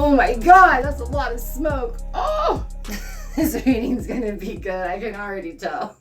Oh my God, that's a lot of smoke. Oh, this reading's gonna be good. I can already tell.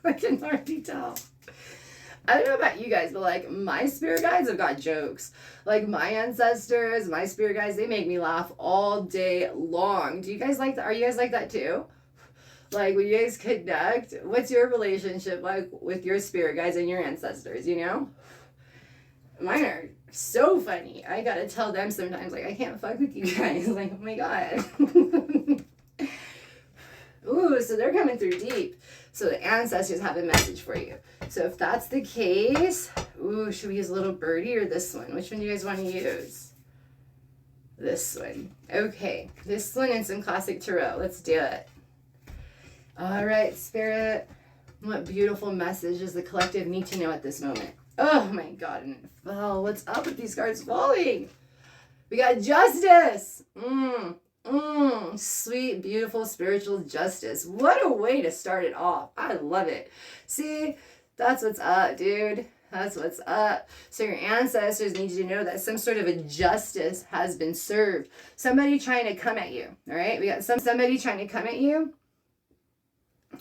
I can already tell. I don't know about you guys, but like my spirit guides have got jokes. Like my ancestors, my spirit guides, they make me laugh all day long. Do you guys like that? Are you guys like that too? Like when you guys connect, what's your relationship like with your spirit guides and your ancestors, you know? Mine are so funny. I gotta tell them sometimes, like, I can't fuck with you guys. Like, oh my God. Ooh, so they're coming through deep. So the ancestors have a message for you. So if that's the case, ooh, should we use a little birdie or this one? Which one do you guys want to use? This one. Okay, this one and some classic tarot. Let's do it. All right, Spirit. What beautiful message does the collective need to know at this moment? Oh my God, and it fell. What's up with these cards falling? We got justice. Sweet, beautiful, spiritual justice. What a way to start it off. I love it. See, that's what's up, dude. That's what's up. So your ancestors need you to know that some sort of a justice has been served. Somebody trying to come at you, all right? We got somebody trying to come at you.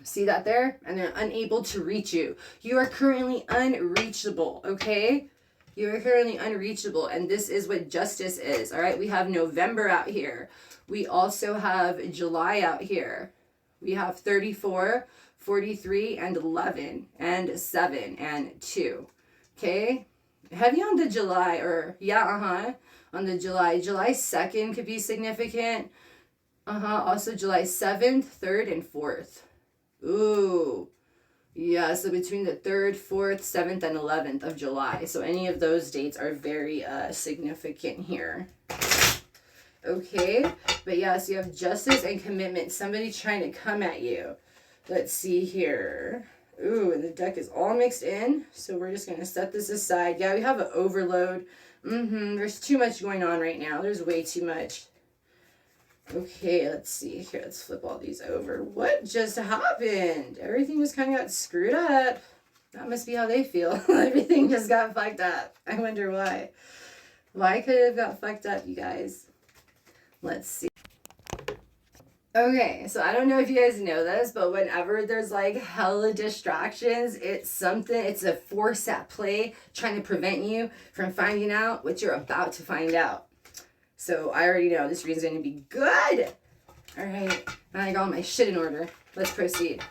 See that there? And they're unable to reach you. You are currently unreachable, okay? You are currently unreachable, and this is what justice is, all right? We have November out here. We also have July out here. We have 34, 43, and 11, and 7, and 2, okay? Heavy on the July, or, on the July. July 2nd could be significant. Also July 7th, 3rd, and 4th. Ooh, yeah, so between the 3rd, 4th, 7th, and 11th of July. So any of those dates are very significant here. Okay, but yeah, so you have justice and commitment. Somebody trying to come at you. Let's see here. Ooh, and the deck is all mixed in. So we're just going to set this aside. Yeah, we have an overload. There's too much going on right now. There's way too much. Okay, let's see here. Let's flip all these over. What just happened? Everything just kind of got screwed up. That must be how they feel. Everything just got fucked up. I wonder why. Why could it have got fucked up, you guys? Let's see. Okay, so I don't know if you guys know this, but whenever there's like hella distractions, it's a force at play trying to prevent you from finding out what you're about to find out. So I already know this reading's going to be good. All right, now I got all my shit in order. Let's proceed.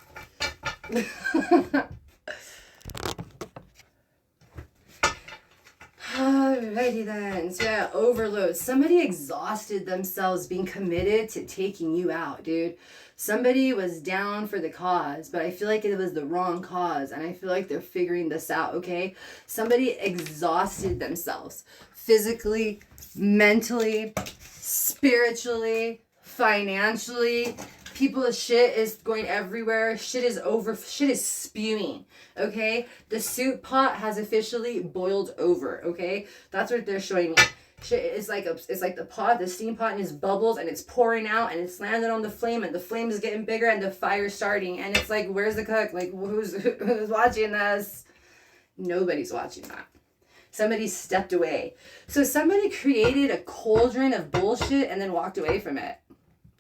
Alrighty then. So yeah, overload. Somebody exhausted themselves being committed to taking you out, dude. Somebody was down for the cause, but I feel like it was the wrong cause, and I feel like they're figuring this out, okay? Somebody exhausted themselves physically, mentally, spiritually, financially. People's shit is going everywhere. Shit is spewing, okay? The soup pot has officially boiled over, okay? That's what they're showing me. Shit is like the pot, the steam pot, and it's bubbles, and it's pouring out, and it's landing on the flame, and the flame is getting bigger, and the fire's starting, and it's like, where's the cook? Like, who's watching this? Nobody's watching that. Somebody stepped away. So somebody created a cauldron of bullshit and then walked away from it.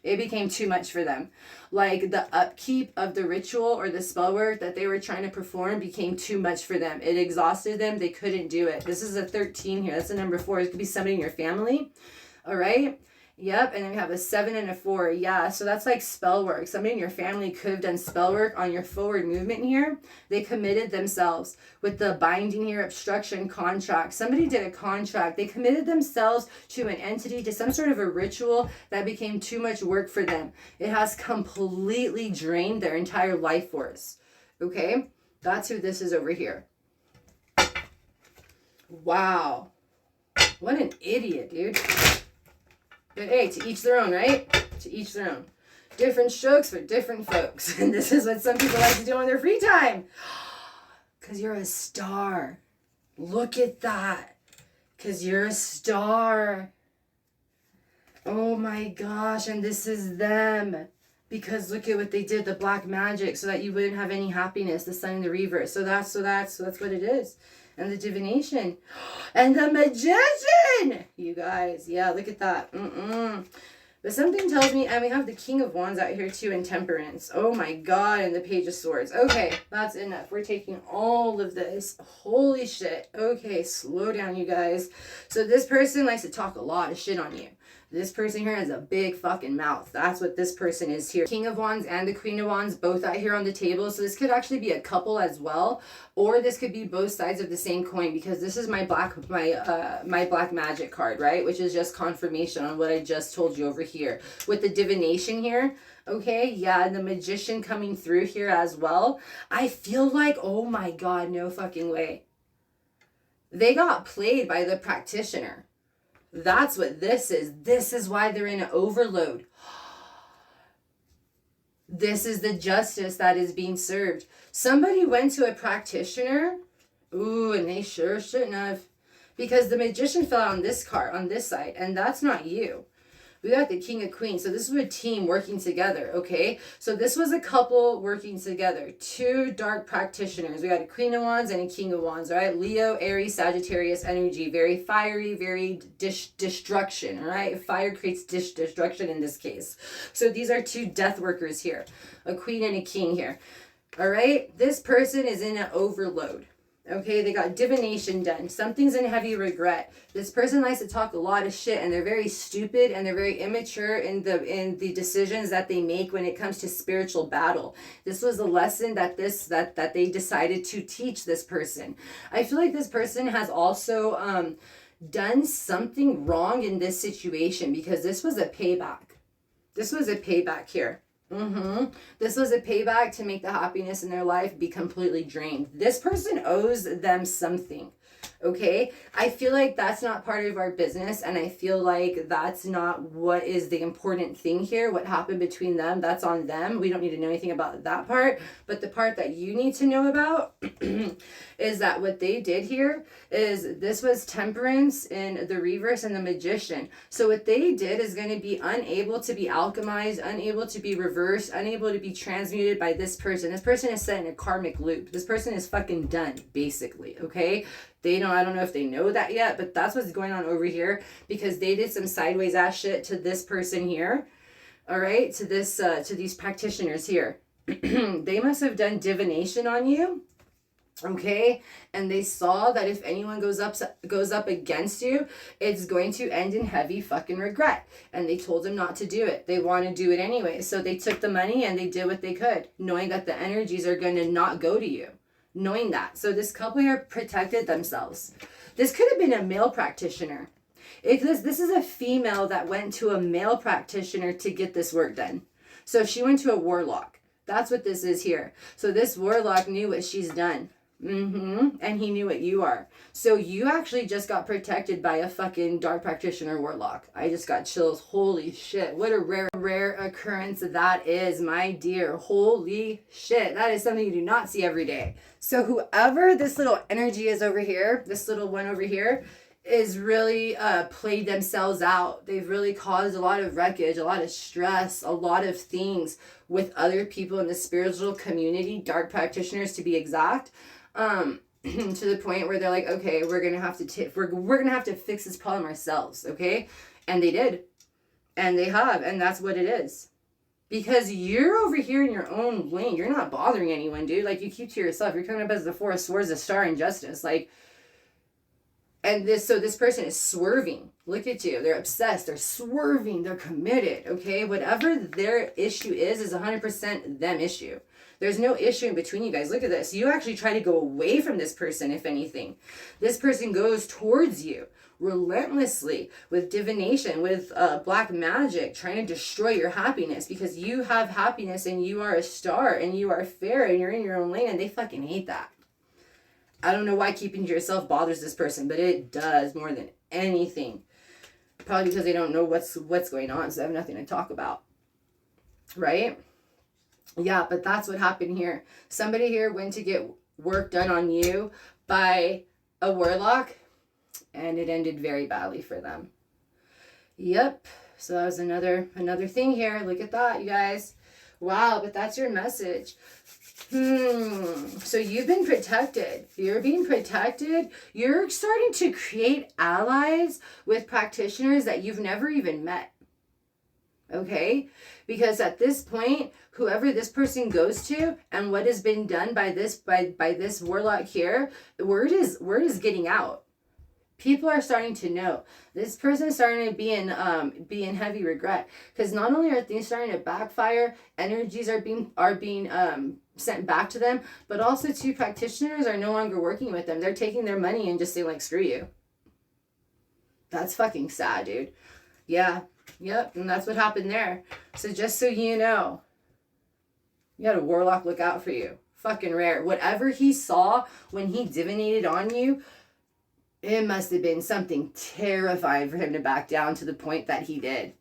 It became too much for them. Like the upkeep of the ritual or the spell work that they were trying to perform became too much for them. It exhausted them. They couldn't do it. This is a 13 here. That's a number 4. It could be somebody in your family. All right. Yep. And then we have a 7 and a 4. Yeah. So that's like spell work. Somebody in your family could have done spell work on your forward movement here. They committed themselves with the binding here, obstruction, contract. Somebody did a contract. They committed themselves to an entity, to some sort of a ritual that became too much work for them. It has completely drained their entire life force. Okay. That's who this is over here. Wow. What an idiot, dude. But hey, to each their own, right? To each their own. Different strokes for different folks. And this is what some people like to do on their free time. Because you're a star. Look at that. Because you're a star. Oh my gosh. And this is them. Because look at what they did, the black magic, so that you wouldn't have any happiness, the sun in the reverse. So that's what it is. and the divination, and the magician. You guys, yeah, look at that. But something tells me, and we have the King of Wands out here too, and Temperance. Oh my God, and the Page of Swords. Okay, that's enough. We're taking all of this. Holy shit. Okay, slow down, you guys. So this person likes to talk a lot of shit on you. This person here has a big fucking mouth. That's what this person is here. King of Wands and the Queen of Wands both out here on the table. So this could actually be a couple as well, or this could be both sides of the same coin, because this is my black magic card, right? Which is just confirmation on what I just told you over here with the divination here. Okay, yeah, and the magician coming through here as well. I feel like, oh my God, no fucking way. They got played by the practitioner. That's what this is. This is why they're in an overload. This is the justice that is being served. Somebody went to a practitioner. Ooh, and they sure shouldn't have. Because the magician fell on this card, on this side, and that's not you. We got the King of Queens. So this was a team working together, okay? So this was a couple working together. Two dark practitioners. We got a Queen of Wands and a King of Wands, all right? Leo, Aries, Sagittarius energy. Very fiery, very destruction, all right? Fire creates destruction in this case. So these are two death workers here. A queen and a king here, all right? This person is in an overload. Okay, they got divination done. Something's in heavy regret. This person likes to talk a lot of shit, and they're very stupid, and they're very immature in the decisions that they make when it comes to spiritual battle. This was a lesson that they decided to teach this person. I feel like this person has also done something wrong in this situation, because this was a payback. This was a payback here. This was a payback to make the happiness in their life be completely drained. This person owes them something. Okay, I feel like that's not part of our business, and I feel like that's not what is the important thing here. What happened between them, that's on them. We don't need to know anything about that part, but the part that you need to know about is that what they did here is this was Temperance in the reverse and the Magician. So what they did is going to be unable to be alchemized, unable to be reversed, unable to be transmuted by this person. This person is set in a karmic loop. This person is fucking done, basically, okay? I don't know if they know that yet, but that's what's going on over here, because they did some sideways ass shit to this person here. All right, to these practitioners here. They must have done divination on you. Okay, and they saw that if anyone goes up against you, it's going to end in heavy fucking regret, and they told them not to do it. They want to do it anyway, so they took the money and they did what they could, knowing that the energies are going to not go to you, knowing that. So this couple here protected themselves. This could have been a male practitioner. This is a female that went to a male practitioner to get this work done. So she went to a warlock. That's what this is here. So this warlock knew what she's done. And he knew what you are. So you actually just got protected by a fucking dark practitioner warlock. I just got chills. Holy shit. What a rare occurrence that is, my dear. Holy shit. That is something you do not see every day. So whoever this little energy is over here, this little one over here, is really played themselves out. They've really caused a lot of wreckage, a lot of stress, a lot of things with other people in the spiritual community, dark practitioners to be exact. To the point where they're like, okay, we're gonna have to fix this problem ourselves, okay? And they did, and they have, and that's what it is. Because you're over here in your own lane, you're not bothering anyone, dude. Like, you keep to yourself. You're coming up as the Four of Swords, the Star in Justice, like. And this person is swerving. Look at you. They're obsessed. They're swerving. They're committed. Okay. Whatever their issue is 100% them issue. There's no issue in between you guys. Look at this. You actually try to go away from this person, if anything. This person goes towards you relentlessly with divination, with black magic, trying to destroy your happiness, because you have happiness and you are a star and you are fair and you're in your own lane, and they fucking hate that. I don't know why keeping to yourself bothers this person, but it does more than anything. Probably because they don't know what's going on, so they have nothing to talk about. Right? Yeah, but that's what happened here. Somebody here went to get work done on you by a warlock, and it ended very badly for them. Yep. So that was another thing here. Look at that, you guys. Wow, but that's your message. So you've been protected. You're being protected. You're starting to create allies with practitioners that you've never even met. Okay? Because at this point, whoever this person goes to and what has been done by this warlock here, the word is getting out. People are starting to know. This person is starting to be in heavy regret, because not only are things starting to backfire, energies are being sent back to them, but also two practitioners are no longer working with them. They're taking their money and just saying like, screw you. That's fucking sad, dude. Yeah. Yep. And that's what happened there. So just so you know, you got a warlock look out for you. Fucking rare. Whatever he saw when he divinated on you, it must have been something terrifying for him to back down to the point that he did.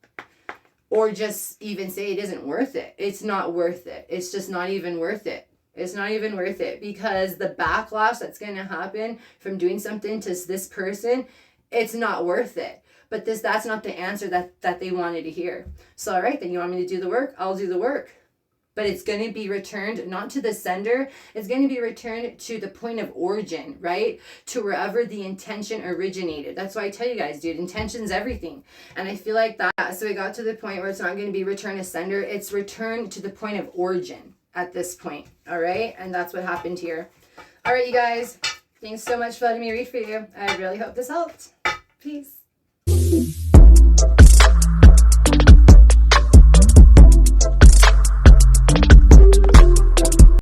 Or just even say it isn't worth it. It's not worth it. It's just not even worth it. It's not even worth it, because the backlash that's going to happen from doing something to this person, it's not worth it. But that's not the answer that they wanted to hear. So, all right, then you want me to do the work? I'll do the work. But it's going to be returned not to the sender. It's going to be returned to the point of origin, right? To wherever the intention originated. That's why I tell you guys, dude, intention's everything. And I feel like that. So it got to the point where it's not going to be returned to sender. It's returned to the point of origin at this point. All right. And that's what happened here. All right, you guys. Thanks so much for letting me read for you. I really hope this helped. Peace.